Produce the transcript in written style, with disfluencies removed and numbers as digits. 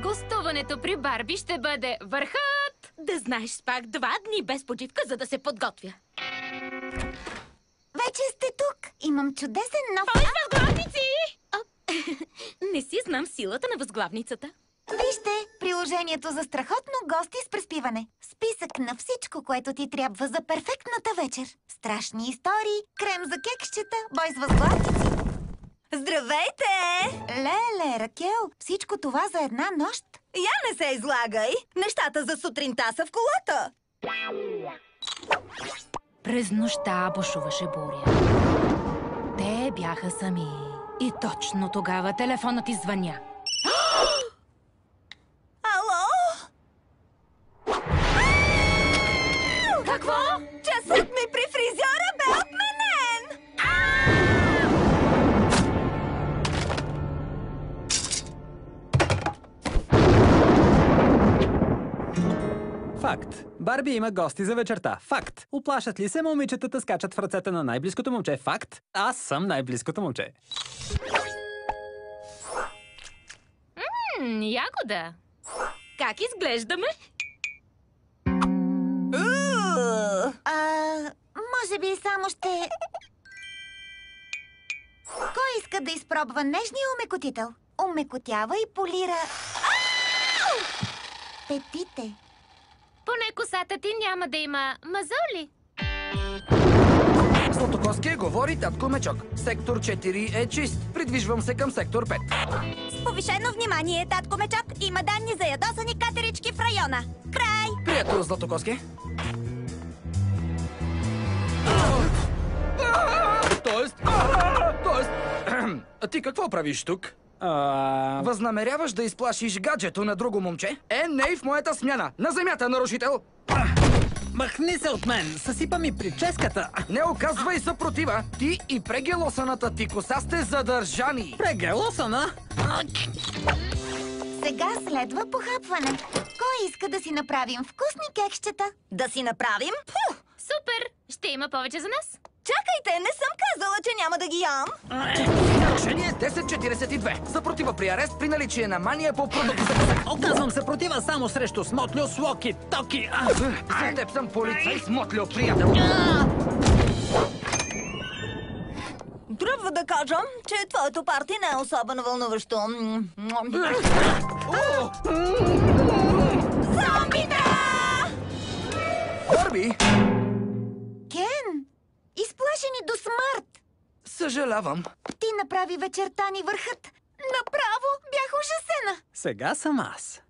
Гостуването при Барби ще бъде върхът! Да знаеш, пак 2 дни без почивка, за да се подготвя. Вече сте тук. Имам чудесен нов... Ой, възглавници! Не си знам силата на възглавницата. Вижте, приложението за страхотно гости с преспиване. Списък на всичко, което ти трябва за перфектната вечер. Страшни истории, крем за кекщета, бой с възглавници. Здравейте! Леле, Ракел, всичко това за една нощ? Я не се излагай! Нещата за сутринта са в колата! През нощта бушуваше буря. Те бяха сами. И точно тогава телефонът извъня. Ало? Какво? Часът ми при фризьора бе отменен! Факт. Барби има гости за вечерта. Факт. Уплашат ли се, момичетата скачат в ръцете на най-близкото момче. Факт. Аз съм най-близкото момче. Ягода. Как изглеждаме? Може би само ще... Кой иска да изпробва нежния омекотител? Омекотява и полира... петите. Поне косата ти няма да има мазоли. Златокоски говори татко Мечок. Сектор 4 е чист. Придвижвам се към сектор 5. С повишено внимание, татко Мечок, има данни за ядосани катерички в района. Край! Приятел, Златокоски. Тоест... А ти какво правиш тук? Възнамеряваш да изплашиш гаджето на друго момче? Не в моята смяна! На земята, нарушител! Махни се от мен! Съсипа ми прическата! Не оказвай съпротива! Ти и прегелосаната ти коса сте задържани! Прегелосана? Сега следва похапване. Кой иска да си направим вкусни кекщета? Да си направим? Супер! Ще има повече за нас. Чакайте, не съм казала, че няма да ги ям. Нарушение 1042. Съпротива при арест при наличие на мания по продукти за коса. Оказвам съпротива само срещу смотлю с локи-токи. За теб съм полицай с мотлю, приятел. Трябва да кажа, че твоето парти не е особено вълнуващо. Зомбита! Барби! Кен! Изплашени до смърт! Съжалявам. Ти направи вечерта ни върхът. Направо бях ужасена. Сега съм аз.